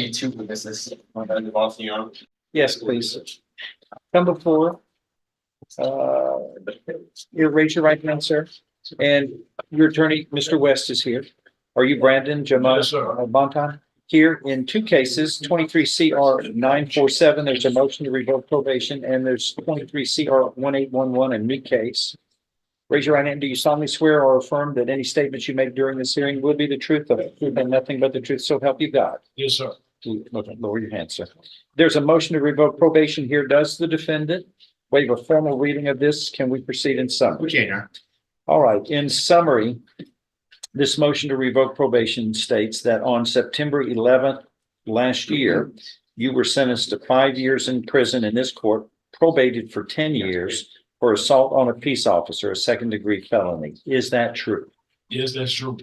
Two witnesses. Yes, please. Come before. You raise your right hand, sir. And your attorney, Mr. West, is here. Are you Brandon Jamal Yes, sir. Bonton? Here in two cases, 23 CR 947, there's a motion to revoke probation, and there's 23 CR 1811, a new case. Raise your right hand. Do you solemnly swear or affirm that any statements you make during this hearing will be the truth, the truth and nothing but the truth, so help you God? Yes, sir. Lower your hand, sir. There's a motion to revoke probation here. Does the defendant waive a formal reading of this? Can we proceed in summary? We can. All right, in summary, this motion to revoke probation states that on September 11th last year, you were sentenced to 5 years in prison in this court, probated for 10 years for assault on a peace officer, a second-degree felony. Is that true? Yes, that's true.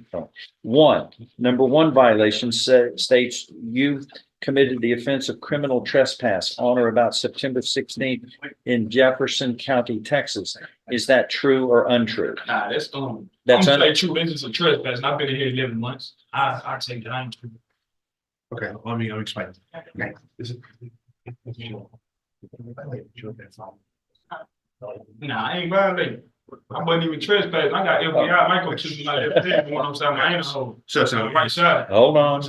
Number one violation states you committed the offense of criminal trespass on or about September 16th in Jefferson County, Texas. Is that true or untrue? Nah, that's That's I'm true. This is a trespass, and I've been here 11 months. I take that. I'm true. Okay, let me explain. Okay. Nah, I ain't violating. I wasn't even trespassing. I got FBI microchips in my left hand. What I'm saying, I ain't so. So, Right side. Hold on.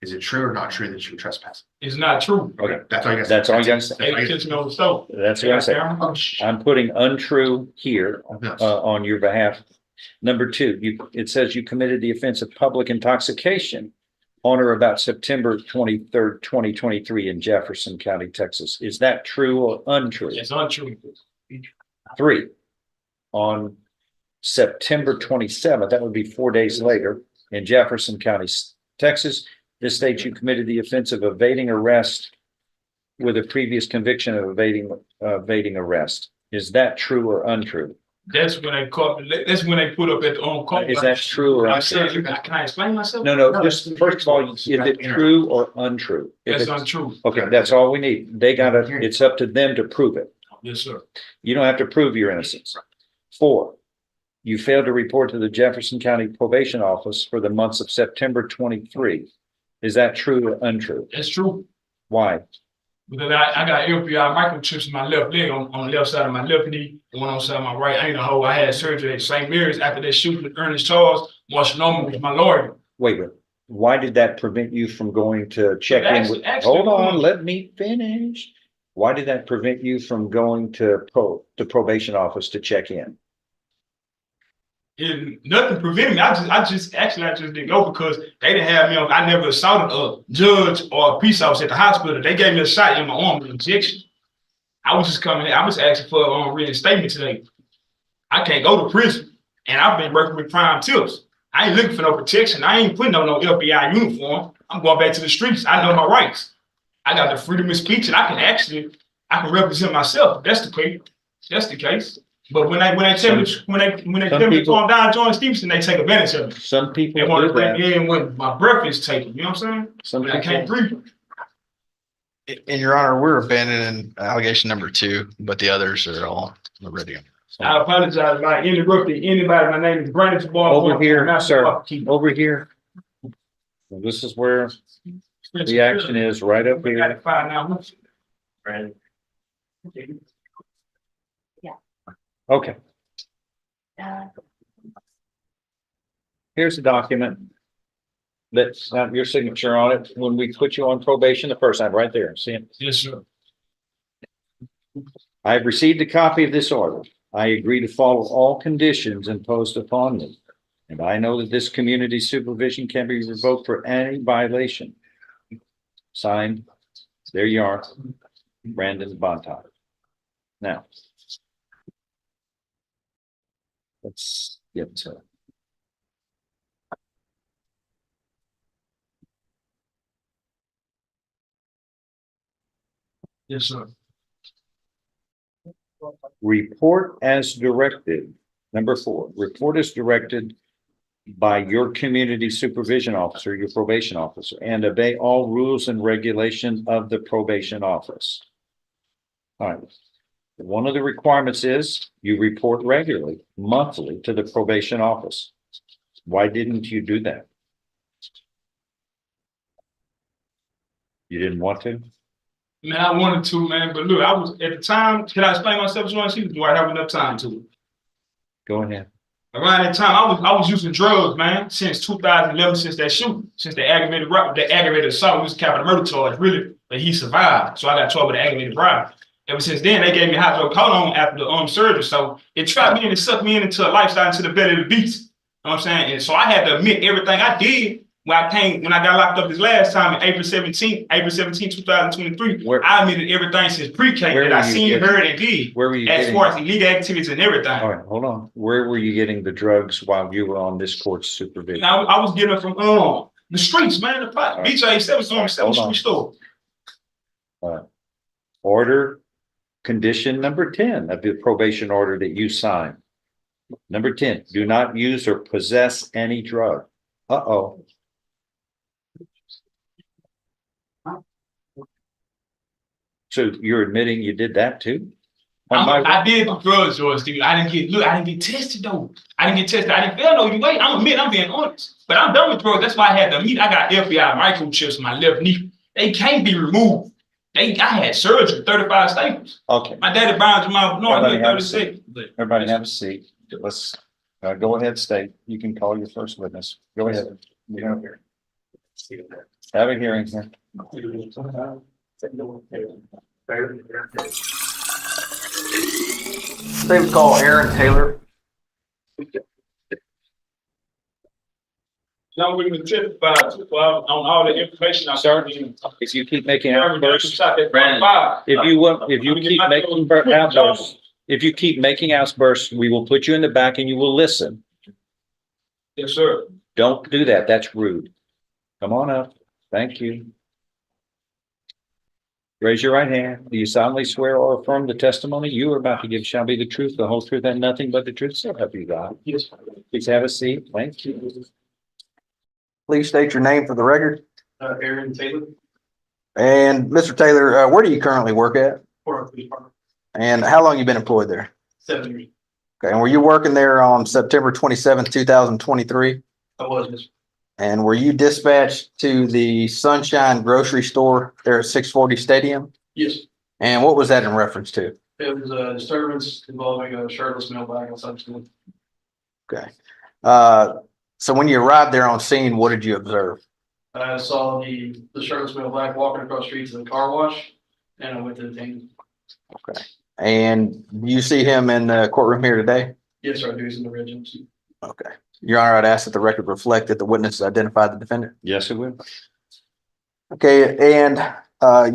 is it true or not true that you were trespassing? It's not true. Okay, that's all you got. That's all you gotta say. They catch me on the stove. That's what I say. I'm putting untrue here on your behalf. Number two, it says you committed the offense of public intoxication on or about September 23rd, 2023 in Jefferson County, Texas. Is that true or untrue? It's untrue. Three, on September 27th, that would be 4 days later, in Jefferson County, Texas, this states you committed the offense of evading arrest with a previous conviction of evading arrest. Is that true or untrue? That's when they caught. That's when they put up at the court. Is that true or untrue? Can I explain myself? No, just first of all, is it true or untrue? If That's it's- untrue. Okay, that's all we need. It's up to them to prove it. Yes, sir. You don't have to prove your innocence. 4, you failed to report to the Jefferson County Probation Office for the months of September 23. Is that true or untrue? That's true. Why? Because I got FBI microchips in my left leg on the left side of my left knee, and one on the side of my right. I ain't know how I had surgery at St. Mary's after that shooting with Ernest Charles. Marshall Norman was my lawyer. Wait. Why did that prevent you from going to check in with? Hold on, let me finish. Why did that prevent you from going to the probation office to check in? And nothing prevented me. I just didn't go because they didn't have me on. I never assaulted a judge or a police officer at the hospital. They gave me a shot in my arm with an injection. I was just coming in. I was asking for a reinstatement today. I can't go to prison, and I've been working with crime tips. I ain't looking for no protection. I ain't putting on no FBI uniform. I'm going back to the streets. I know my rights. I got the freedom of speech, and I can represent myself. That's the case. But when they tell me to calm down, John Stevenson, they take advantage of it. Some people They want do to bring that. me in when my breath is taken. You know what I'm saying? I can't breathe. In your honor, we're abandoning allegation number 2, but the others are all ready. I apologize if I interrupted anybody. My name is Brandon Over here, sir. Over here. This is where the action is, right up We got here. to find out. Okay. Here's the document that's got your signature on it when we put you on probation the first time, right there. See it? Yes, sir. I have received a copy of this order. I agree to follow all conditions imposed upon me. And I know that this community supervision can be revoked for any violation. Signed, there you are, Brandon Bonton. Now, let's get to it. Yes, sir. Report as directed. Number 4, report as directed by your community supervision officer, your probation officer, and obey all rules and regulations of the probation office. All right. One of the requirements is you report regularly, monthly, to the probation office. Why didn't you do that? You didn't want to? Man, I wanted to, man, but look, I was at the time. Can I explain myself? Do I have enough time to? Go ahead. Around that time, I was using drugs, man, since 2011, since that shooting, since the aggravated assault was capital murder charge, really, but he survived. So I got trouble with the aggravated robbery. Ever since then, they gave me hydrocodone after the surgery. So it trapped me and it sucked me into a lifestyle, into the belly of the beast. You know what I'm saying? And so I had to admit everything I did when I got locked up this last time in April 17, 2023. I admitted everything since pre-K that I seen, heard, and did. Where were you as getting? far as illegal activities and everything. All right, hold on. Where were you getting the drugs while you were on this court's supervision? I was getting it from the streets, man. The pot. All right. BJ 7 street store. Order condition number 10 of the probation order that you signed. Number 10, do not use or possess any drug. Uh-oh. So you're admitting you did that too? I did the drugs, George, dude. I didn't get tested though. I didn't get tested. I didn't fail no wait. I'm being honest. But I'm done with drugs. That's why I had to meet. I got FBI microchips in my left knee. They can't be removed. I had surgery, 35 staples. Okay. My daddy bound to my Everybody have a 36. Everybody have a seat. Let's go ahead, state. You can call your first witness. Go ahead. You have here. Have a hearing here. They would call Aaron Taylor. Now we're going to testify on all the information I Sir, started. if you keep making outbursts, Brandon, if you keep making outbursts, if you keep making outbursts, we will put you in the back and you will listen. Yes, sir. Don't do that. That's rude. Come on up. Thank you. Raise your right hand. Do you solemnly swear or affirm the testimony you are about to give shall be the truth, the whole truth, and nothing but the truth? So help you God. Yes. Please have a seat. Thank you. Please state your name for the record. Aaron Taylor. And Mr. Taylor, where do you currently work at? For police department. And how long you been employed there? 7 years. Okay, and were you working there on September 27th, 2023? I was, Mr. And were you dispatched to the Sunshine Grocery Store there at 640 Stadium? Yes. And what was that in reference to? It was a disturbance involving a shirtless male bag outside the school. Okay. So when you arrived there on scene, what did you observe? I saw the shirtless male black walking across the street to the car wash, and I went to detain him. Okay. And you see him in the courtroom here today? Yes, sir, I do. He's in the red jumpsuit. Okay. Your Honor, I'd ask that the record reflect that the witness identified the defendant. Yes, it will. Okay, and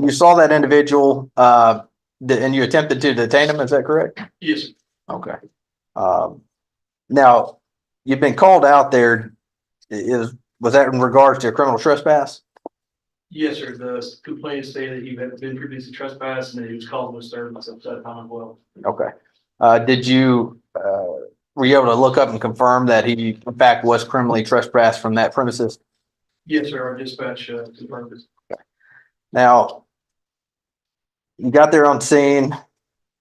you saw that individual and you attempted to detain him, is that correct? Yes, sir. Okay. Now, you've been called out there. Was that in regards to a criminal trespass? Yes, sir. The complaint stated that he had been previously trespassed and that he was called to disturbance at that time as well. Okay. Were you able to look up and confirm that he in fact was criminally trespassed from that premises? Yes, sir. Our dispatch confirmed this. Now, you got there on scene.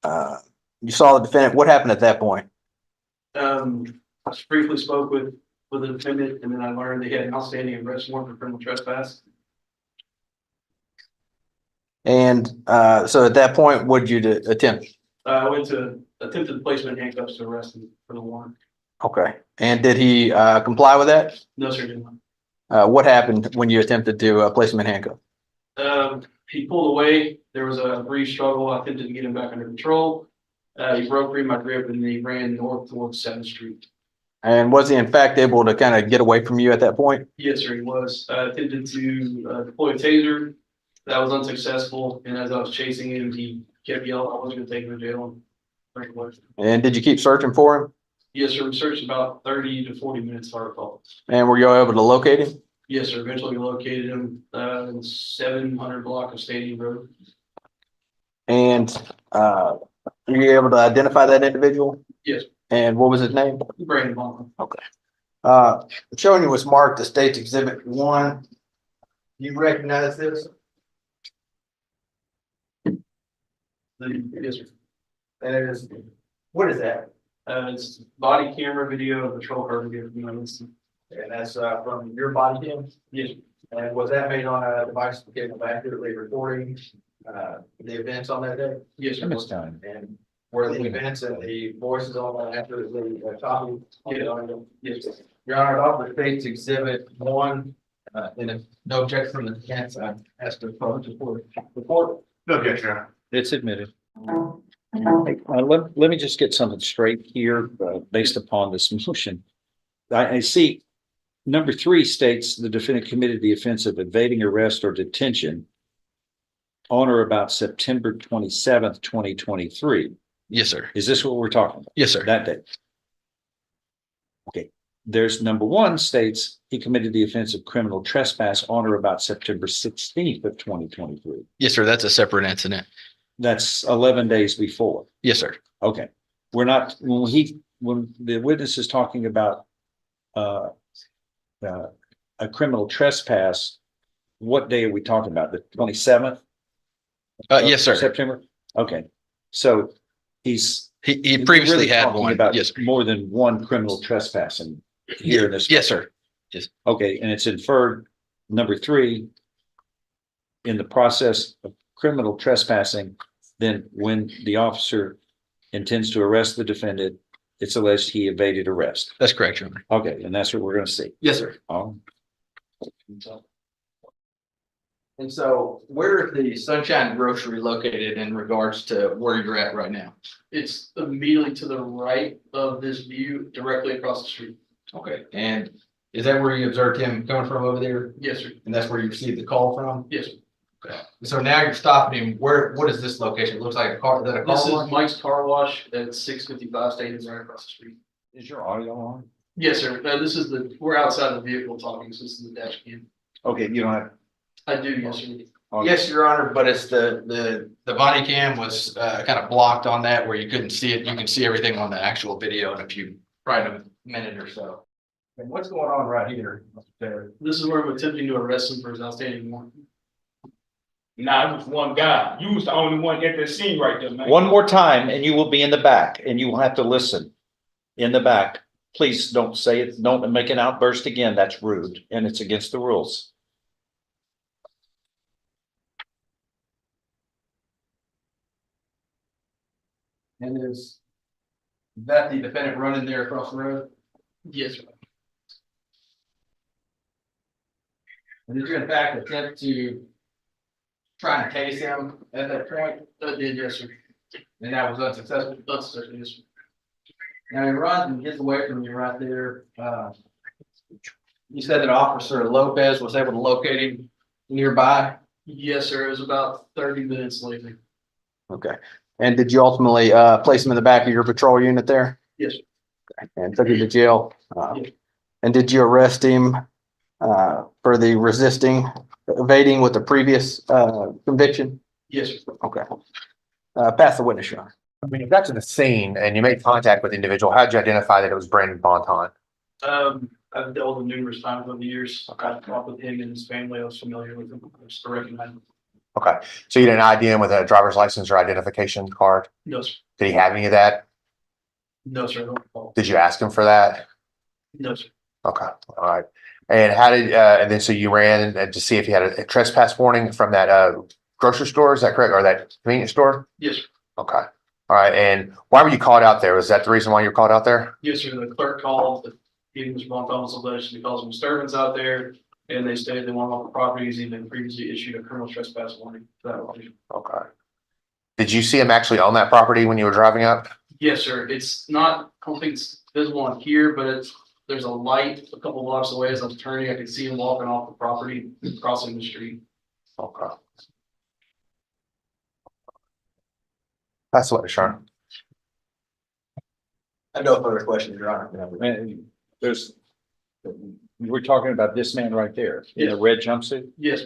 You saw the defendant. What happened at that point? I just briefly spoke with the defendant, and then I learned that he had an outstanding arrest warrant for criminal trespass. And so at that point, what did you attempt? I went to attempted placement in handcuffs to arrest him for the warrant. Okay. And did he comply with that? No, sir, did not. What happened when you attempted to place him in handcuffs? He pulled away. There was a brief struggle. I attempted to get him back under control. He broke free my grip and he ran north towards 7th Street. And was he in fact able to kind of get away from you at that point? Yes, sir, he was. I attempted to deploy a taser. That was unsuccessful. And as I was chasing him, he kept yelling, I wasn't going to take him to jail. And did you keep searching for him? Yes, sir. We searched about 30 to 40 minutes, if I recall. And were you able to locate him? Yes, sir. Eventually we located him in 700 block of Stadium Road. And were you able to identify that individual? Yes. And what was his name? Brandon Bond. Okay. Showing you was marked the State's Exhibit 1. Do you recognize this? Yes, sir. What is that? It's body camera video of patrol car video. And that's from your body cam? Yes. And was that made on a device capable of accurately recording, the events on that day? Yes, sir. Ms. Stein. And were the events and the voices on that accurately copied? Yes, sir. Your Honor, off the state's exhibit one, and if no objection from the defense, I ask the court to report. No objection, Your Honor. It's admitted. Let me just get something straight here, based upon this motion. I see number 3 states the defendant committed the offense of evading arrest or detention on or about September 27th, 2023. Yes, sir. Is this what we're talking about? Yes, sir. That day? Okay, there's number 1 states he committed the offense of criminal trespass on or about September 16th of 2023. Yes, sir. That's a separate incident. That's 11 days before. Yes, sir. Okay, we're not, when the witness is talking about a criminal trespass, what day are we talking about? The 27th? Yes, sir. September? Okay, so He we're previously really had talking one. about Yes, sir. more than one criminal trespassing here in this. Yes, sir. Okay, and it's inferred, number 3, in the process of criminal trespassing, then when the officer intends to arrest the defendant, it's alleged he evaded arrest. That's correct, Your Honor. Okay, and that's what we're gonna see. Yes, sir. And so where is the Sunshine Grocery located in regards to where you're at right now? It's immediately to the right of this view, directly across the street. Okay, and is that where you observed him coming from over there? Yes, sir. And that's where you received the call from? Yes, sir. Okay. So now you're stopping him. What is this location? It looks like a car, is that a car? This is wash? Mike's Car Wash at 655 Stadium right across the street. Is your audio on? Yes, sir. This is we're outside the vehicle talking, so this is the dash cam. Okay, you don't have. I do, yes, sir. Yes, Your Honor, but it's the body cam was kind of blocked on that where you couldn't see it. You can see everything on the actual video in probably a minute or so. And what's going on right here, Mr. Taylor? This is where I'm attempting to arrest him for his outstanding warrant. Nah, it was one guy. You was the only one at the scene right there, man. One more time and you will be in the back and you will have to listen in the back. Please don't say it. Don't make an outburst again. That's rude and it's against the rules. And is that the defendant running there across the road? Yes, sir. And did you in fact attempt to try and tase him at that point? I did, yes, sir. And that was unsuccessful? That's certainly, yes, sir. Now he runs and gets away from you right there. You said that Officer Lopez was able to locate him nearby? Yes, sir. It was about 30 minutes later. Okay. And did you ultimately place him in the back of your patrol unit there? Yes, sir. And took him to jail? Yes. And did you arrest him for the evading with the previous conviction? Yes, sir. Okay. Pass the witness, Your Honor. When you got to the scene and you made contact with the individual, how'd you identify that it was Brandon Bonton? I've dealt with him numerous times over the years. I've talked with him and his family. I was familiar with him. I just recognize him. Okay, so you didn't ID him with a driver's license or identification card? No, sir. Did he have any of that? No, sir. I don't recall. Did you ask him for that? No, sir. Okay, all right. And how did, and then so you ran to see if he had a trespass warning from that grocery store, is that correct? Or that convenience store? Yes, sir. Okay, all right. And why were you called out there? Was that the reason why you were called out there? Yes, sir. The clerk called, the he was Mont Thomas alleged to cause disturbance out there. And they stated they want all the properties even previously issued a criminal trespass warning for that location. Okay. Did you see him actually on that property when you were driving up? Yes, sir. It's not, I don't think it's visible on here, but there's a light a couple blocks away as I'm turning. I can see him walking off the property, crossing the street. Okay. That's what, Sean. I have no further questions, Your Honor. Man, we're talking about this man right there in the Yes. red jumpsuit. Yes,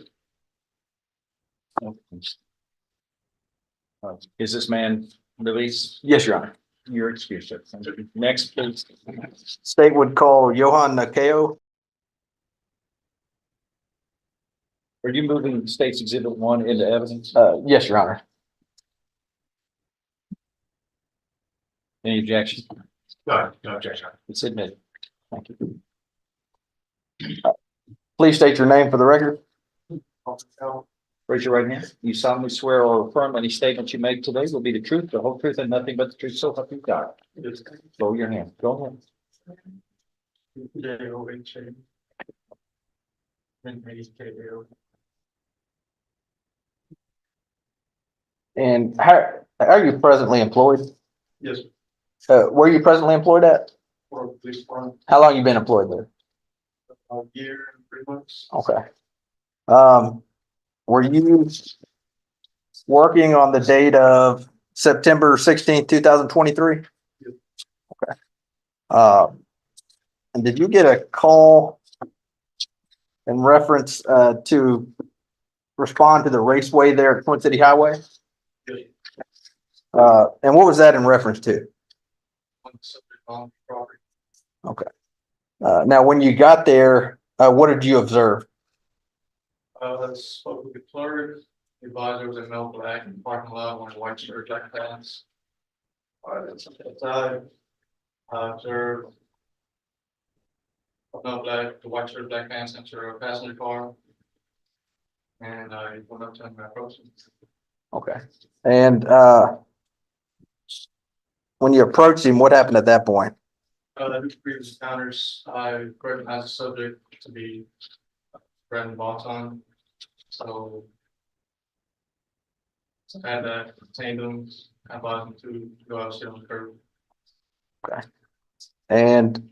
Is this man released? Yes, Your Honor. You're excused, sir. Next, please. State would call Johan Nakeo. Are you moving State's Exhibit 1 into evidence? Yes, Your Honor. Any objection? No objection. It's admitted. Thank you. Please state your name for the record. Raise your right hand. You solemnly swear or affirm any statement you make today will be the truth, the whole truth, and nothing but the truth, so help you God. Lower your hand. Go ahead. And how are you presently employed? Yes, Where are you presently employed at? for police department, How long you been employed there? a year and 3 months. Okay. Were you working on the date of September 16th, 2023? Yes. Okay. And did you get a call in reference to respond to the raceway there at Twin City Highway? Yes. And what was that in reference to? On the subject on property. Okay. Now, when you got there, what did you observe? Spoke with the clerk, the advisor was in Mel Black in the parking lot, wearing a white shirt, black pants. That's outside. I observed Mel Black, the white shirt, black pants, enter a passenger car. And I went up to him and approached him. Okay. And when you approached him, what happened at that point? Due to previous encounters, I recognized the subject to be Brandon Bonton. So I had to detain them, I advised them to go out and sit on the curb. And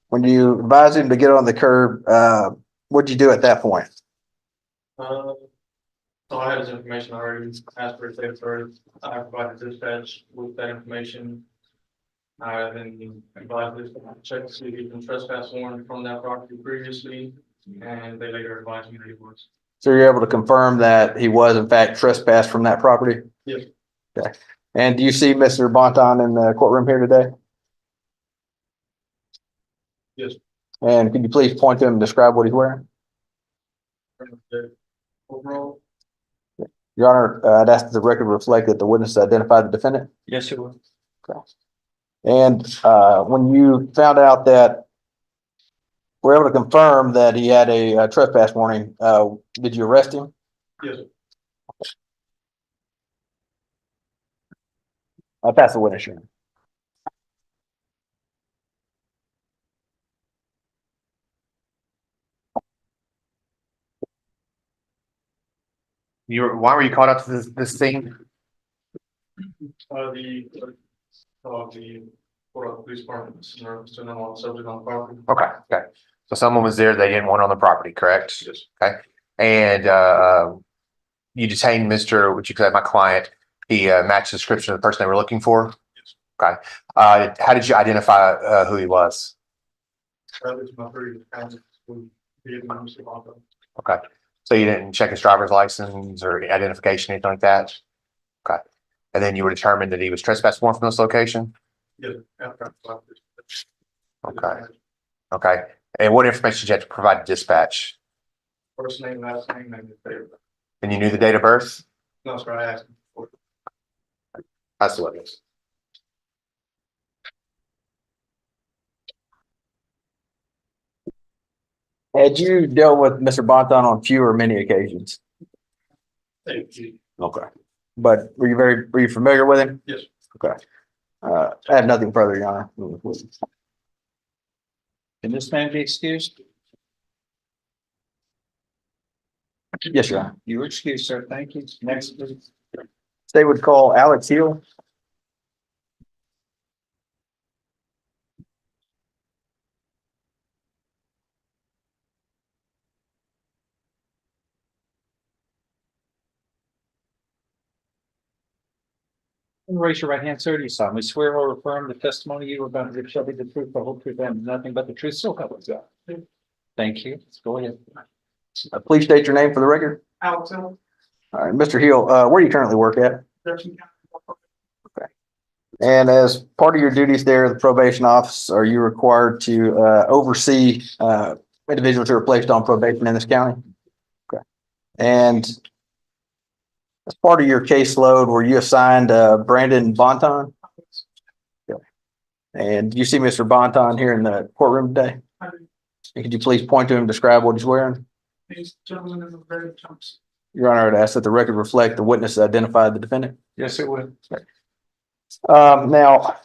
when you advised him to get on the curb, what'd you do at that point? So I had his information already, asked for his date of birth, I provided dispatch with that information. I then advised this, check to see if he's been trespass warned from that property previously, and they later advised me that he was. So you're able to confirm that he was in fact trespassed from that property? Yes. Okay. And do you see Mr. Bonton in the courtroom here today? Yes. And could you please point to him and describe what he's wearing? Overall, Your Honor, I'd ask that the record reflect that the witness identified the defendant. Yes, it will. Okay. And when you found out that we're able to confirm that he had a trespass warning, did you arrest him? yes, I'll pass the witness, Your Honor. Why were you called out to this scene? the police department, still on the subject on the property. Okay. So someone was there, they didn't want on the property, correct? Yes. Okay, and you detained Mr., what you said, my client, he matched the description of the person they were looking for? Yes. Okay, how did you identify who he was? That is my previous counsel. Okay, so you didn't check his driver's license or identification, anything like that? Okay, and then you were determined that he was trespass warrant from this location? Yes. Okay, and what information did you have to provide to dispatch? First name, last name, and the date of birth. And you knew the date of birth? No, sorry, I asked him for. That's what it is. Had you dealt with Mr. Bonton on few or many occasions? Thank you. Okay. But were you familiar with him? Yes. Okay. I have nothing further, Your Honor. Can this man be excused? Yes, Your Honor. You are excused, sir. Thank you. Next, please. They would call Alex Hill. Raise your right hand, sir. Do you solemnly swear or affirm the testimony you are about to give shall be the truth, the whole truth, and nothing but the truth, so help us God? Thank you. Go ahead. Please state your name for the record. Alex Hill. All right, Mr. Hill, where do you currently work at? And as part of your duties there at the probation office, are you required to oversee individuals who are placed on probation in this county? Okay. And as part of your caseload, were you assigned Brandon Bonton? Okay. And you see Mr. Bonton here in the courtroom today? Could you please point to him, and describe what he's wearing? These gentlemen in the very jumps. Your Honor, I'd ask that the record reflect the witness identified the defendant. Yes, it would. Now,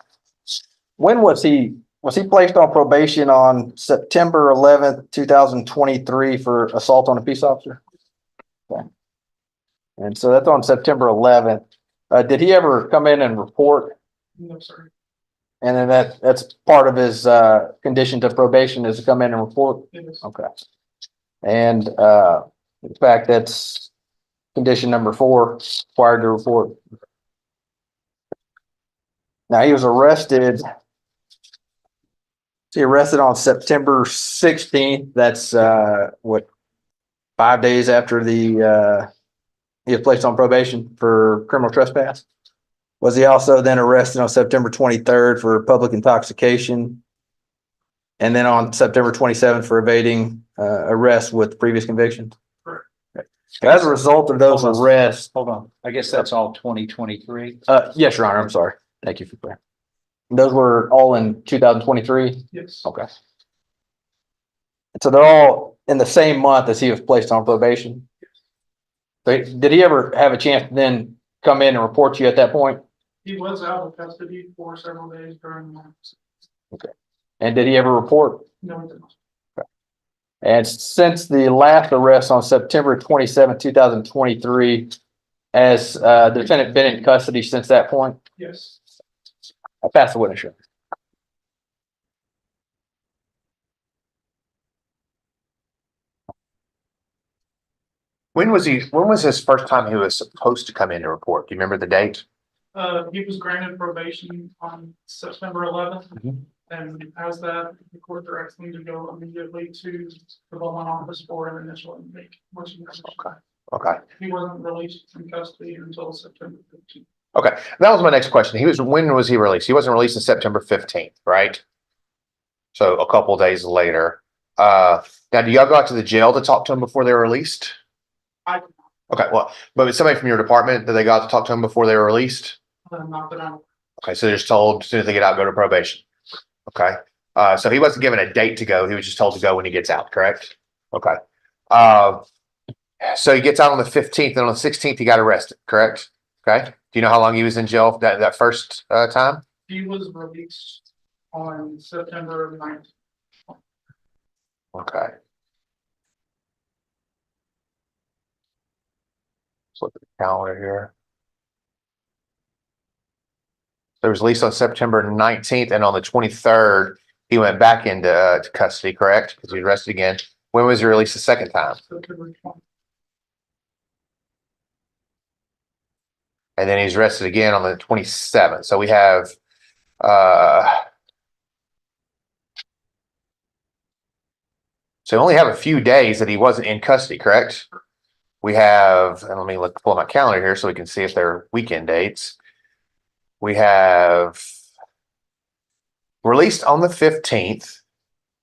when was he placed on probation on September 11th, 2023 for assault on a peace officer? Okay. And so that's on September 11th. Did he ever come in and report? No, sir. And then that's part of his condition to probation is to come in and report? It is. Okay. And in fact, that's condition number 4, required to report. Now, he was arrested. He arrested on September 16th. That's 5 days after he was placed on probation for criminal trespass. Was he also then arrested on September 23rd for public intoxication? And then on September 27th for evading arrest with previous conviction? Correct. Okay. As a result of those arrests, Hold on. I guess that's all 2023. yes, Your Honor, I'm sorry. Thank you for that. Those were all in 2023? Yes. Okay. So they're all in the same month as he was placed on probation? But did he ever have a chance to then come in and report to you at that point? He was out of custody for several days during the month. And did he ever report? No, he did not. And since the last arrest on September 27, 2023, has the defendant been in custody since that point? Yes. I pass the witness. Your Honor. When was his first time he was supposed to come in to report? Do you remember the date? He was granted probation on September 11th. Mhm. And as that, the court directs him to go immediately to the Beaumont office for an initial intake. Okay. He wasn't released from custody until September 15th. Okay. That was my next question. When was he released? He wasn't released on September 15th, right? So a couple of days later. Now, do y'all go out to the jail to talk to him before they were released? Okay, well, but somebody from your department, did they go out to talk to him before they were released? Not that I'm. Okay, so they're just told as soon as they get out, go to probation. Okay, so he wasn't given a date to go. He was just told to go when he gets out, correct? Okay. So he gets out on the 15th, and on the 16th, he got arrested, correct? Okay. Do you know how long he was in jail that first time? He was released on September 9th. Okay. Let's look at the calendar here. So he was released on September 19th, and on the 23rd, he went back into to custody, correct? Because he was arrested again. When was he released the second time? September 20th. And then he's arrested again on the 27th. So we have so we only have a few days that he wasn't in custody, correct? We have, and let me pull my calendar here so we can see if they're weekend dates. We have released on the 15th.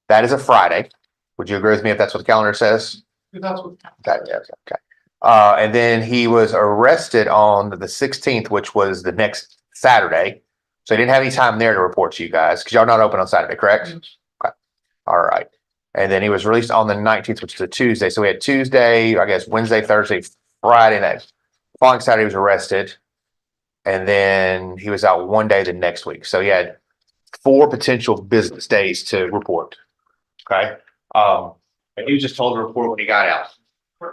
That is a Friday. Would you agree with me if that's what the calendar says? That's what. Okay, yeah, okay. And then he was arrested on the 16th, which was the next Saturday. So he didn't have any time there to report to you guys because y'all not open on Saturday, correct? Okay. All right. And then he was released on the 19th, which is a Tuesday. So we had Tuesday, I guess Wednesday, Thursday, Friday, and that following Saturday he was arrested. And then he was out one day the next week. So he had 4 potential business days to report. Okay. And he was just told to report when he got out.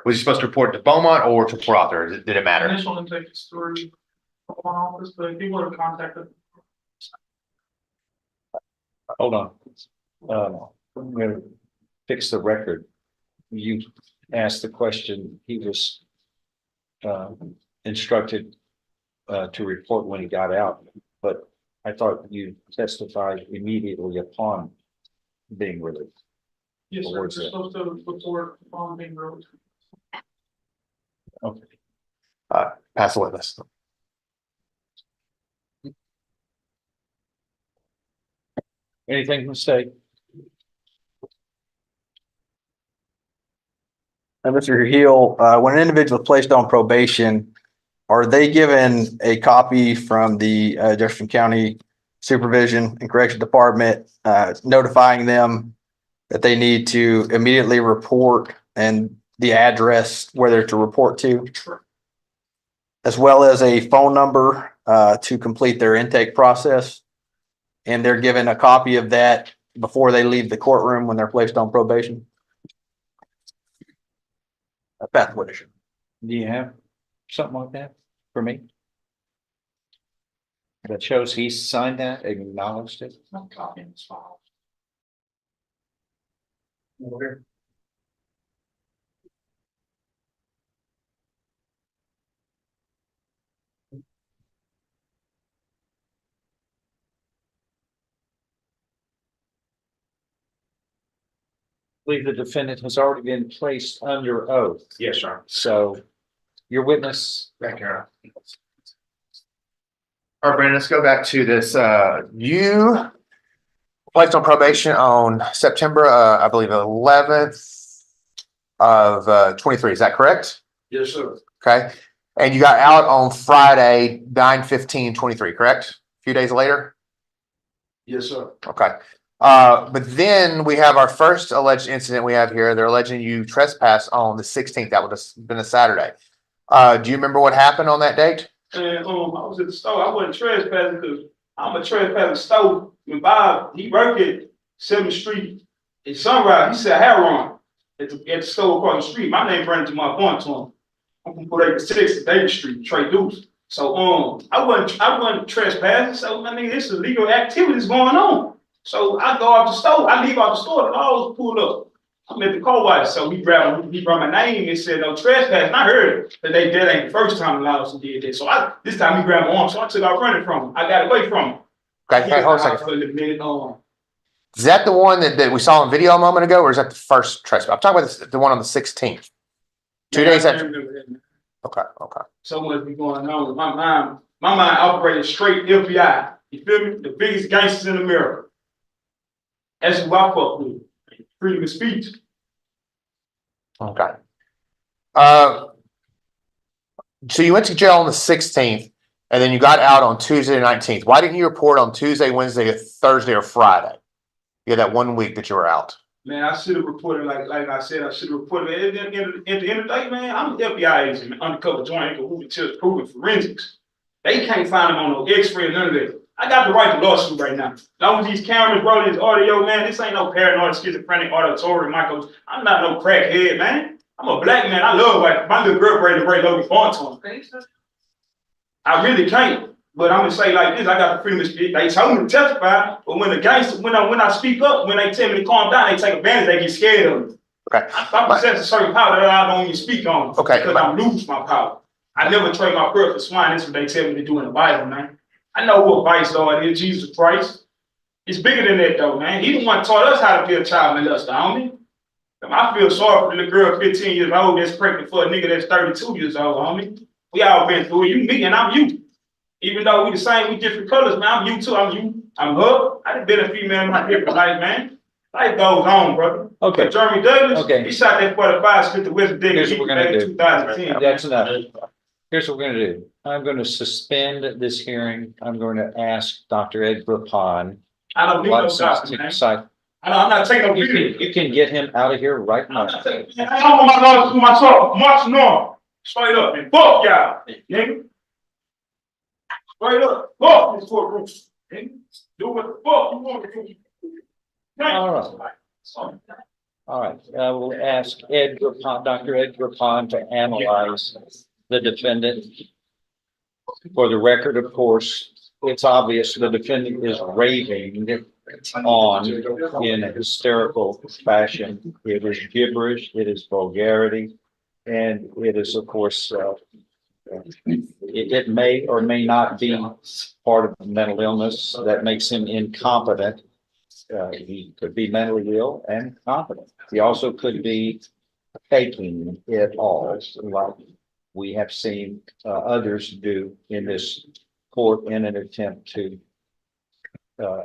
Was he supposed to report to Beaumont or to Port Arthur? Did it matter? Initial intake is through one office, but if he would have contacted. Hold on. I'm gonna fix the record. You asked the question, he was instructed to report when he got out, but I thought you testified immediately upon being released. Yes, Or sir. You're was it- supposed to report on being released. Okay. Pass the witness. Anything to say? And Mr. Hill, when an individual is placed on probation, are they given a copy from the Jefferson County Supervision and Correction Department notifying them that they need to immediately report and the address where they're to report to, as well as a phone number to complete their intake process. And they're given a copy of that before they leave the courtroom when they're placed on probation. Beth, what is it? Do you have something like that for me? That shows he signed that, acknowledged it? No copy in this file. I believe the defendant has already been placed under oath. Yes, sir. So your witness, Back here. All right, Brandon, let's go back to this. You placed on probation on September, I believe, 11th of 23. Is that correct? Yes, sir. Okay. And you got out on Friday, 9/15/23, correct? A few days later? Yes, sir. Okay. But then we have our first alleged incident we have here. They're alleging you trespassed on the 16th. That would have been a Saturday. Do you remember what happened on that date? And I was at the store. I wasn't trespassing because I'm a trespassing store. When Bob, he worked at 7th Street in Sunrise, he said hair on at the store across the street. My name Brandon to my point to him. I'm from 486 Davis Street, Trey Deuce. So I wasn't trespassing. So I mean this is illegal activities going on. So I go out the store, I leave out the store, and I always pull up. I'm at the car wash, so he brought my name and said no trespass. And I heard that that ain't the first time the laws did that. So this time he grabbed my arm, so I took out running from him. I got away from him. Okay, hey, hold on a second. For a minute, Is that the one that we saw on video a moment ago, or is that the first trespass? I'm talking about the one on the 16th. 2 days I after. remember that, man. Okay, okay. So much be going on with my mind. My mind operated straight FBI. You feel me? The biggest gangsters in America. That's who I fuck with. Freedom of speech. Okay. So you went to jail on the 16th and then you got out on Tuesday the 19th. Why didn't you report on Tuesday, Wednesday, Thursday, or Friday? You had that 1 week that you were out. Man, I should have reported, like I said, I should have reported. At the end of the day, man, I'm an FBI agent, man, undercover joint, proven forensics. They can't find them on no X-ray or none of that. I got the right to lawsuit right now. As long as these cameras, bro, this audio, man, this ain't no paranoid, schizophrenic, auditory, Michael. I'm not no crackhead, man. I'm a black man. I love white. My little girl ready to break Logan Fonton. I really can't. But I'm gonna say like this, I got the freedom to speak. They told me to testify, but when the gangster, when I speak up, when they tell me to calm down, they take advantage, they get scared of me. Okay. I possess a certain power that I don't even speak on. Okay, Because I lose my power. I never trade my prayer for swine. That's what they tell me to do in the Bible, man. I know what vice Lord is, Jesus Christ. It's bigger than that though, man. He the one taught us how to be a child molester, homie. I feel sorry for the little girl 15 years old that's pregnant for a nigga that's 32 years old, homie. We all been through it. You me and I'm you. Even though we the same, we different colors, man. I'm you too. I'm you. I'm her. I done been a female in my different life, man. Life goes on, brother. okay, But Jeremy Douglas, Okay. he shot that 45, split the West Dick Here's what we're gonna do. 2010. that's enough. Here's what we're gonna do. I'm gonna suspend this hearing. I'm going to ask Dr. Ed Rapon. I don't need no doctor, man. I'm not taking no video. You can get him out of here right I'm now. not taking, man, I don't want my lawyers to do myself. March north. Straight up. And fuck y'all, nigga. Straight up. Fuck this courtroom. Nigga. Do what the fuck you want to do. All All right, I will ask Ed Rapon, Dr. Ed Rapon to analyze the defendant. For the record, of course, it's obvious the defendant is raving on in a hysterical fashion. It is gibberish, it is vulgarity, and it is, of course, it may or may not be part of a mental illness that makes him incompetent. He could be mentally ill and competent. He also could be faking it all, like we have seen others do in this court in an attempt to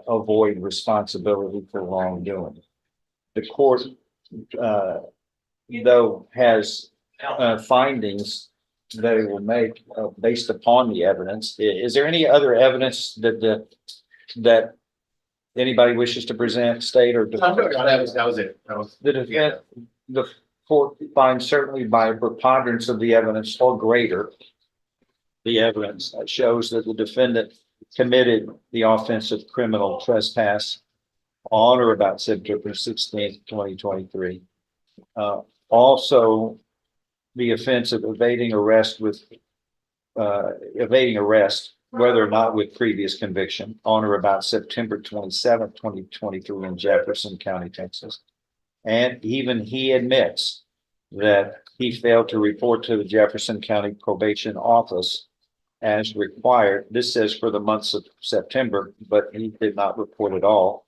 avoid responsibility for wrongdoing. The court, though, has findings that it will make based upon the evidence. Is there any other evidence that Anybody wishes to present, state, or? That was it. That was. The defense, the court finds certainly by a preponderance of the evidence or greater, the evidence that shows that the defendant committed the offense of criminal trespass on or about September 16th, 2023. Also, the offense of evading arrest, whether or not with previous conviction, on or about September 27th, 2023 in Jefferson County, Texas. And even he admits that he failed to report to the Jefferson County Probation Office as required. This says for the months of September, but he did not report at all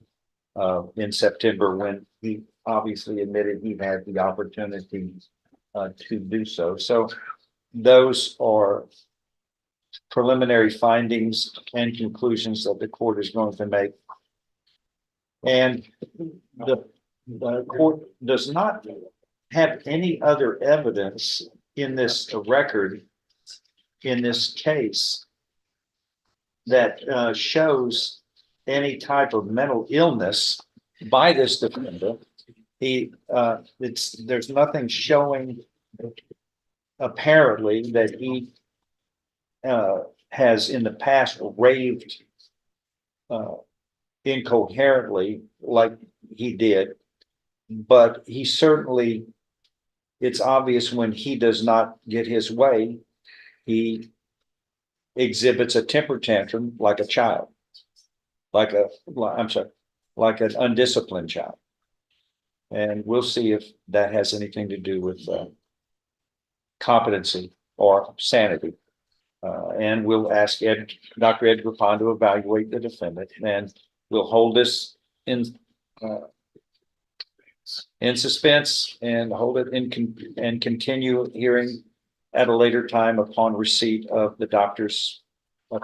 in September, when he obviously admitted he had the opportunity to do so. So those are preliminary findings and conclusions that the court is going to make. And the court does not have any other evidence in this record, in this case, that shows any type of mental illness by this defendant. There's nothing showing apparently that he has in the past raved incoherently like he did, but he certainly, it's obvious when he does not get his way, he exhibits a temper tantrum like a child, like an undisciplined child. And we'll see if that has anything to do with competency or sanity. And we'll ask Dr. Edgar Pond to evaluate the defendant, and we'll hold this in suspense and hold it and continue hearing at a later time upon receipt of the doctor's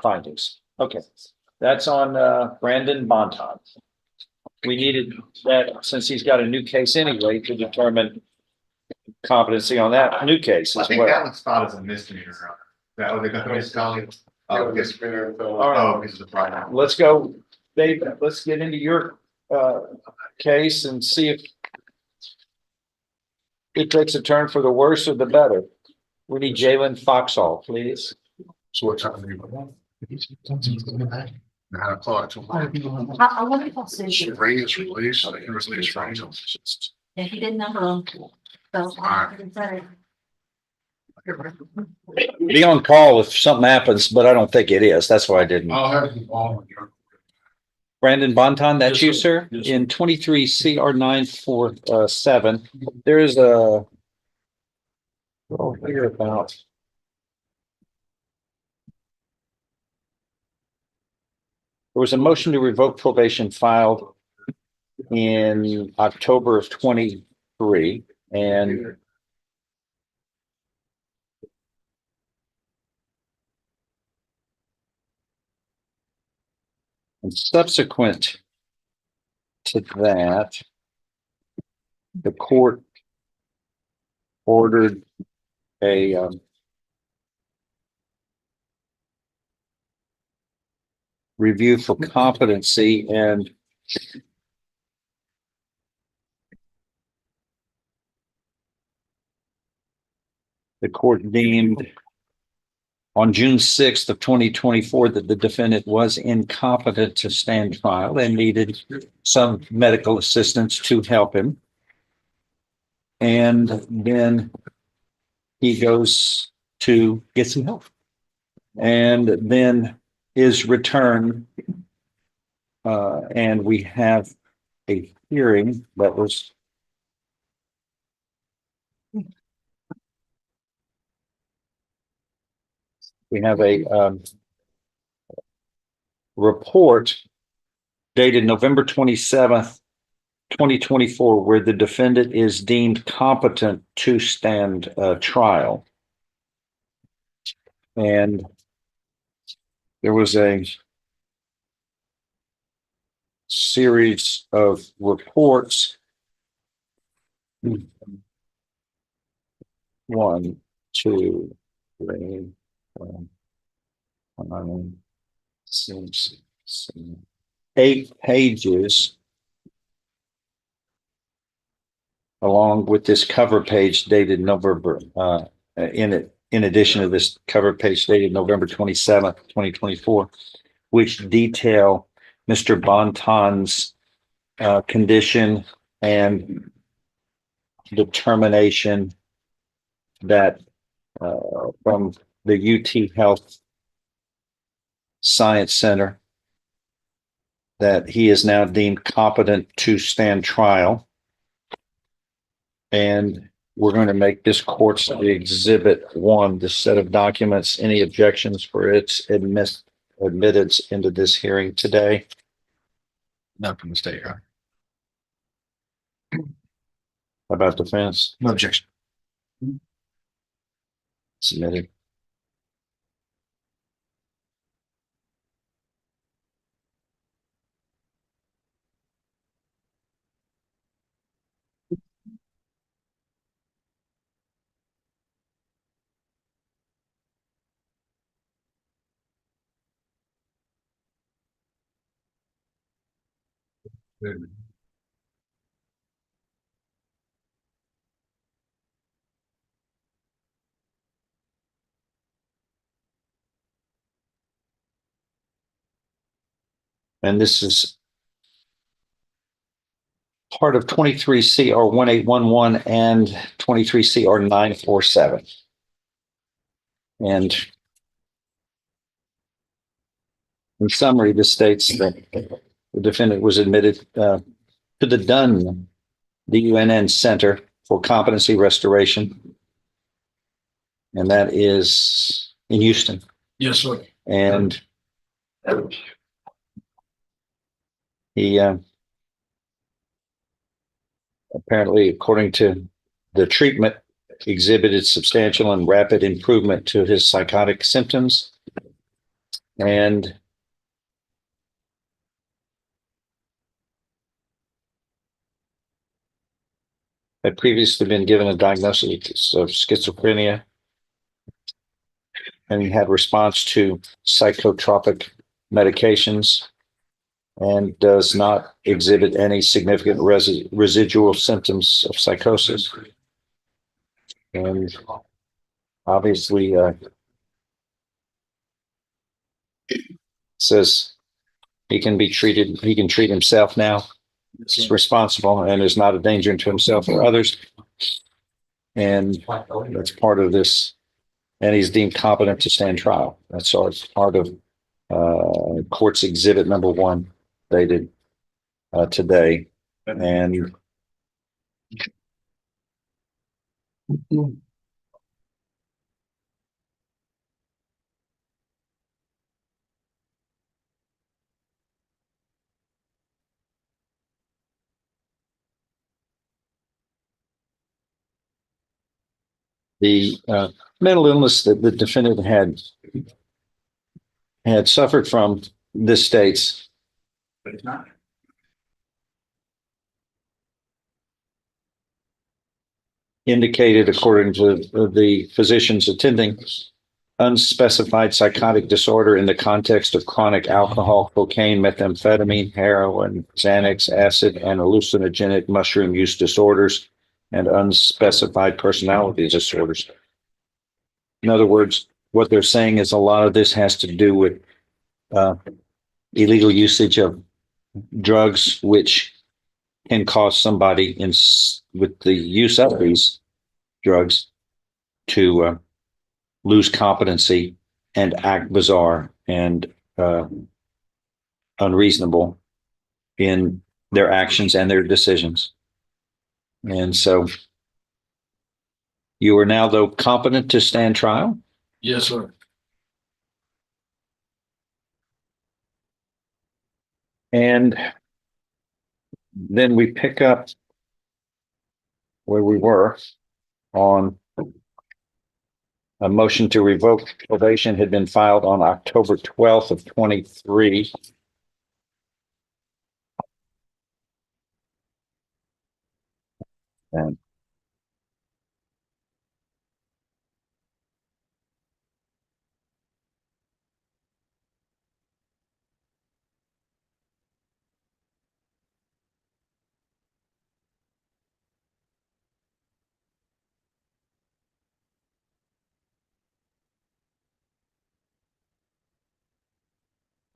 findings. Okay, that's on Brandon Bonton. We needed that since he's got a new case anyway to determine competency on that new case I as think well. that one's filed as a misdemeanor. That was the misdemeanor. Oh, yes. All right. Oh, this is the problem. Let's go, Dave, let's get into your case and see if it takes a turn for the worse or the better. We need Jalen Foxall, please. So what time are you? 9 o'clock. I wonder if I'll send you. Ring is released. It was released right. Yeah, he didn't number them. So. Be on call if something happens, but I don't think it is. That's why I didn't. I'll have you all. Brandon Bonton, that's Yes, you, sir. sir? Yes, sir. In 23 CR 947, there is a. Oh, here about. There was a motion to revoke probation filed in October of 23, and subsequent to that, the court ordered a review for competency, and the court deemed on June 6th of 2024 that the defendant was incompetent to stand trial and needed some medical assistance to help him. And then he goes to get some help and then is returned. And we have a hearing that was we have a report dated November 27th, 2024, where the defendant is deemed competent to stand trial. And there was a series of reports. 1, 2, 3, 4, 5, 6, 7, 8 pages along with this cover page dated November, in addition to this cover page dated November 27th, 2024, which detail Mr. Bonton's condition and determination that from the UT Health Science Center that he is now deemed competent to stand trial. And we're going to make this court's exhibit 1, this set of documents. Any objections for its admittance into this hearing today? Not from the state, right? How about defense? No objection. Submitted. And this is part of 23 CR 1811 and 23 CR 947. And in summary, this states that the defendant was admitted to the DUNN Center for Competency Restoration. And that is in Houston. Yes, sir. And he apparently, according to the treatment, exhibited substantial and rapid improvement to his psychotic symptoms. And had previously been given a diagnosis of schizophrenia, and he had response to psychotropic medications and does not exhibit any significant residual symptoms of psychosis. And obviously, says he can be treated, he can treat himself now. He's responsible and is not a danger to himself or others. And that's part of this. And he's deemed competent to stand trial. That's part of court's exhibit number 1 dated today. And the mental illness that the defendant had suffered from, this states, But it's not. indicated according to the physicians attending, unspecified psychotic disorder in the context of chronic alcohol, cocaine, methamphetamine, heroin, Xanax, acid, and hallucinogenic mushroom use disorders, and unspecified personality disorders. In other words, what they're saying is a lot of this has to do with illegal usage of drugs, which can cause somebody with the use of these drugs to lose competency and act bizarre and unreasonable in their actions and their decisions. And so you are now, though, competent to stand trial? Yes, sir. And then we pick up where we were on a motion to revoke probation had been filed on October 12th of 23. And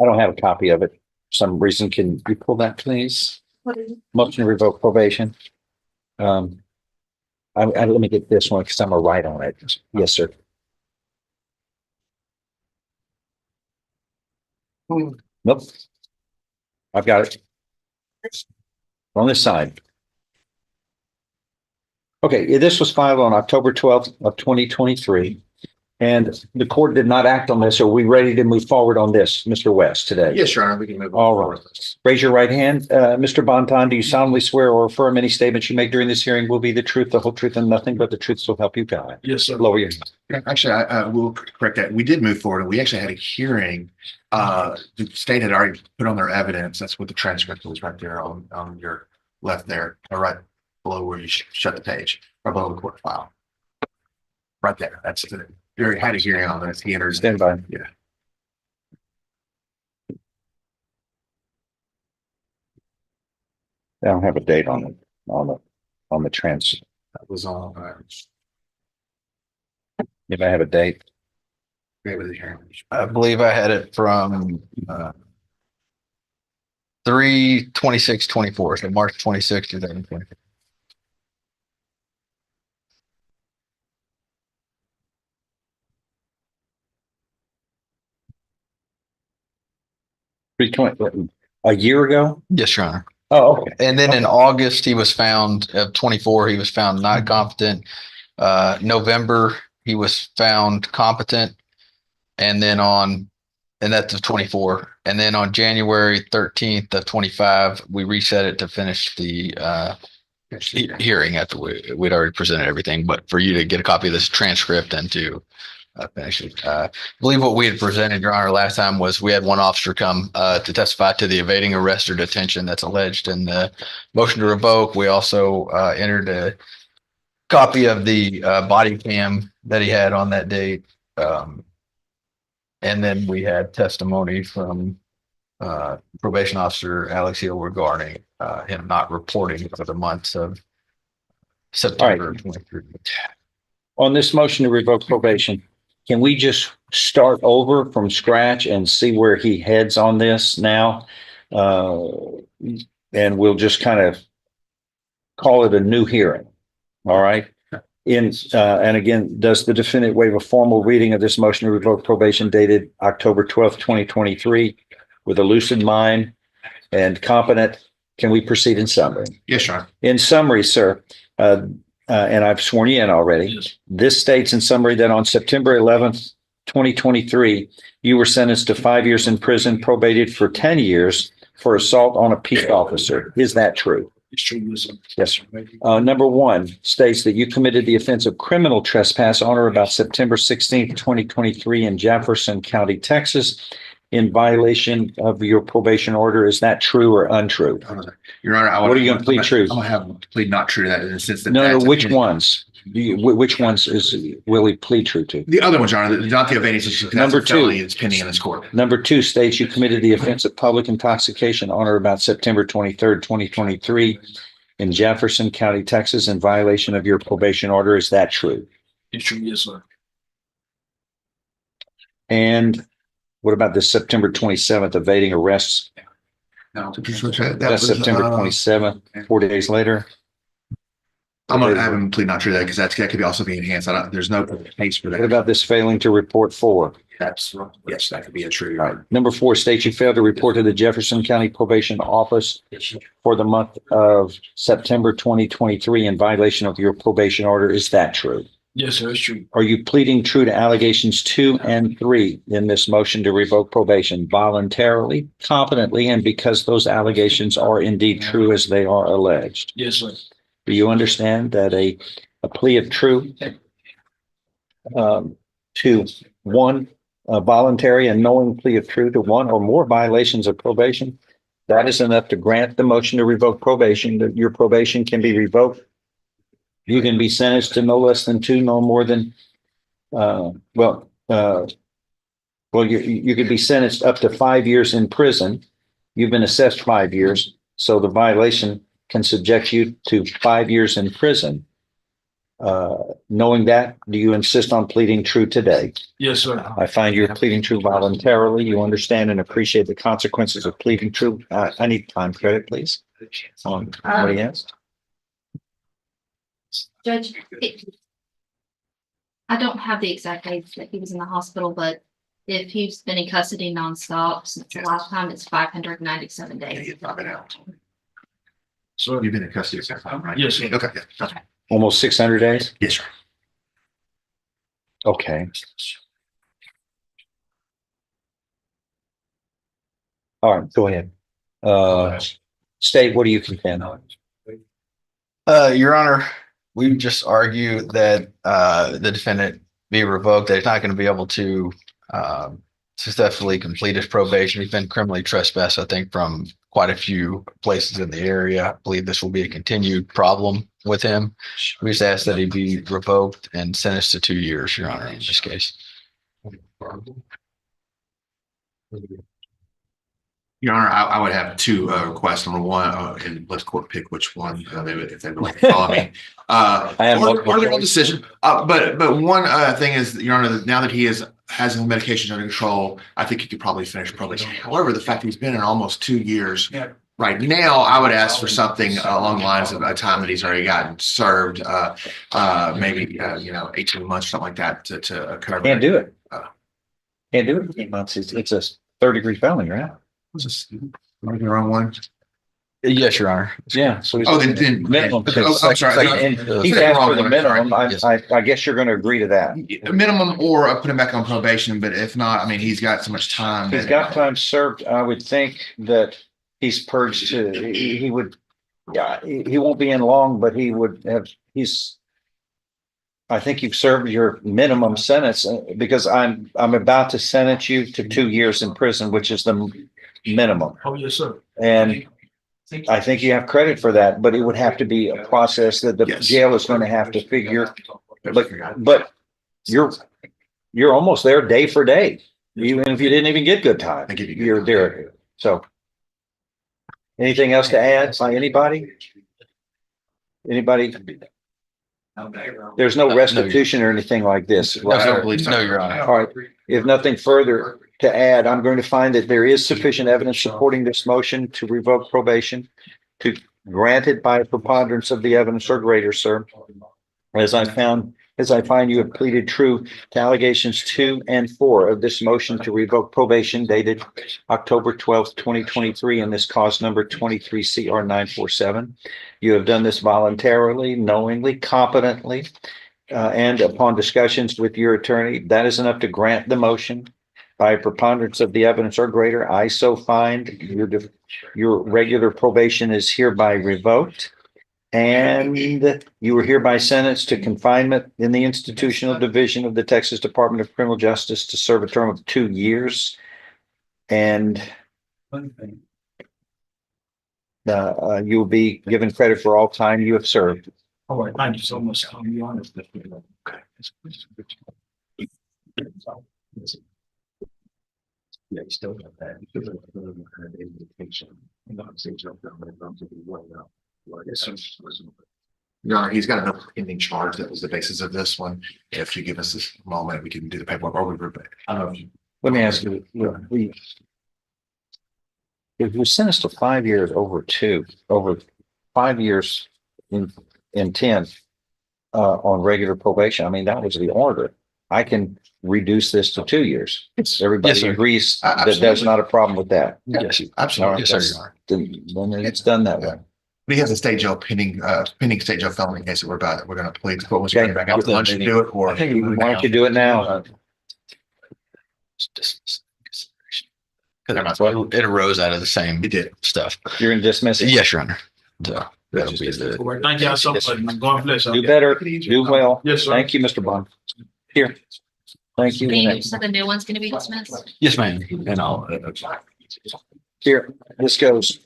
I don't have a copy of it. For some reason, can you pull that, please? What is it? Motion to revoke probation. Let me get this one because I'm a write on it. Yes, sir. Nope. I've got it. On this side. Okay, this was filed on October 12th of 2023. And the court did not act on this. Are we ready to move forward on this, Mr. West, today? Yes, Your Honor, we can move. All forward. right. Raise your right hand. Mr. Bonton, do you solemnly swear or affirm any statements you make during this hearing will be the truth, the whole truth, and nothing but the truth so help you God? Yes, sir. Lower your hand. Actually, I will correct that. We did move forward and we actually had a hearing. The state had already put on their evidence. That's what the transcript was right there on your left there, or right below where you shut the page, or below the court file. Right there. That's it. We already had a hearing on this. He entered. Stand by. Yeah. I don't have a date on it, on the trans. That was on, If I have a date, great with the hearing. I believe I had it from 3/26/24, so March 26, 2020. a year ago? Yes, Your Honor. Oh, okay. And then in August, he was found of 24, he was found not competent. November, he was found competent. And then and that's of 24. And then on January 13th of 25, we reset it to finish the hearing after we'd already presented everything, but for you to get a copy of this transcript and to finish it. I believe what we had presented, Your Honor, last time was we had one officer come to testify to the evading arrest or detention that's alleged in the motion to revoke. We also entered a copy of the body cam that he had on that date. And then we had testimony from probation officer Alex Hill regarding him not reporting for the months of September 23. On this motion to revoke probation, can we just start over from scratch and see where he heads on this now? And we'll just kind of call it a new hearing. All right. And again, does the defendant waive a formal reading of this motion to revoke probation dated October 12th, 2023 with a lucid mind and competent? Can we proceed in summary? Yes, Your Honor. In summary, sir, and I've sworn you in already. Yes. This states in summary that on September 11th, 2023, you were sentenced to 5 years in prison, probated for 10 years for assault on a peace officer. Is that true? It's true. Yes, sir. Yes, sir. Number one states that you committed the offense of criminal trespass on or about September 16th, 2023 in Jefferson County, Texas, in violation of your probation order. Is that true or untrue? Your Honor, What are you gonna plead true? I'm gonna have him plead not true to that in the sense that. No, that's which a- ones? Which ones will he plead true to? The other ones, Your Honor, not the evading situation. That's Number a felony two. that's pending in this court. Number two states you committed the offense of public intoxication on or about September 23rd, 2023 in Jefferson County, Texas, in violation of your probation order. Is that true? It's true. Yes, sir. And what about the September 27th evading arrests? No, That's September 27th, 4 days later. I'm gonna have him plead not true to that because that could be also be enhanced. There's no case for What that. about this failing to report for? That's, yes, that could be a true. All right. Number four states you failed to report to the Jefferson County Probation Office for the month of September 2023 in violation of your probation order. Is that true? Yes, sir. It's true. Are you pleading true to allegations 2 and 3 in this motion to revoke probation voluntarily, competently, and because those allegations are indeed true as they are alleged? Yes, sir. Do you understand that a plea of true to one voluntary and knowing plea of true to one or more violations of probation, that is enough to grant the motion to revoke probation, that your probation can be revoked? You can be sentenced to no less than 2, no more than, you could be sentenced up to 5 years in prison. You've been assessed 5 years, so the violation can subject you to 5 years in prison. Knowing that, do you insist on pleading true today? Yes, sir. I find you're pleading true voluntarily. You understand and appreciate the consequences of pleading true. I need time credit, please. On what he asked. Judge, I don't have the exact age that he was in the hospital, but if he's been in custody nonstop since the last time, it's 597 days. So You've been in custody since time, right? Yes, sir. Okay, yeah, that's right. Almost 600 days? Yes, sir. Okay. All right, go ahead. State, what do you contend? Your Honor, we just argue that the defendant be revoked, that he's not going to be able to successfully complete his probation. He's been criminally trespassed, I think, from quite a few places in the area. I believe this will be a continued problem with him. We just ask that he be revoked and sentenced to 2 years, Your Honor, in this case. Your Honor, I would have two requests. Number one, and let's court pick which one, they would, if they would like to follow me. have multiple Or their own choice. decision. But one thing is, Your Honor, that now that he has his medications under control, I think he could probably finish probation. However, the fact that he's been in almost 2 years, right now, I would ask for something along the lines of a time that he's already gotten served, maybe 18 months, something like that to cover. Can't do it. Can't do it in 8 months. It's a third-degree felony, right? Was this am I the wrong one? Yes, Your Honor. Yeah. So he's Oh, then minimum. Oh, I'm sorry. And he's asked for the minimum. I guess you're going to agree to that. A minimum or put him back on probation, but if not, I mean, he's got so much time. He's got time served. I would think that he's purged he would, yeah, he won't be in long, but he would have, I think you've served your minimum sentence because I'm about to sentence you to 2 years in prison, which is the minimum. Oh, yes, sir. And I think you have credit for that, but it would have to be a process that the Yes. jail is going to have to figure. But you're almost there day for day, even if you didn't even get good time. I give you good You're time. there. So anything else to add by anybody? Anybody? There's no restitution or anything like this, No, I right? don't believe so, Your Honor. All right. If nothing further to add, I'm going to find that there is sufficient evidence supporting this motion to revoke probation, to grant it by a preponderance of the evidence or greater, sir. As I find you have pleaded true to allegations 2 and 4 of this motion to revoke probation dated October 12th, 2023, and this cause number 23 CR 947. You have done this voluntarily, knowingly, competently, and upon discussions with your attorney. That is enough to grant the motion by a preponderance of the evidence or greater. I so find your regular probation is hereby revoked. And you were hereby sentenced to confinement in the institutional division of the Texas Department of Criminal Justice to serve a term of 2 years. And you will be given credit for all time you have served. All right, thank you so much. Your Honor. Yeah, you still got that. Your Honor, he's got another pending charge that was the basis of this one. If you give us this moment, we can do the paperwork or we I don't know if you. Let me ask you, if you're sentenced to 5 years over 5 years in 10 on regular probation, I mean, that was the order. I can reduce this to 2 years. Everybody sir. agrees that Absolutely. there's not a problem with that. Yes, Absolutely. yes, sir, Your Honor. Then it's done that way. But he has a state jail pending state jail felony case that we're going to plead. But once Okay. you back after lunch to do it, or Why don't you do it now? Because it arose out of the same he did. stuff. You're gonna dismiss it? Yes, Your Honor. So that'll be the. All right, thank y'all so much. God bless you. Do better, do well. Yes, sir. Thank you, Mr. Bond. Here. Thank you. So the new one's gonna be dismissed? Yes, ma'am. And I'll. Here, this goes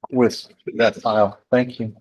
with that file. Thank you.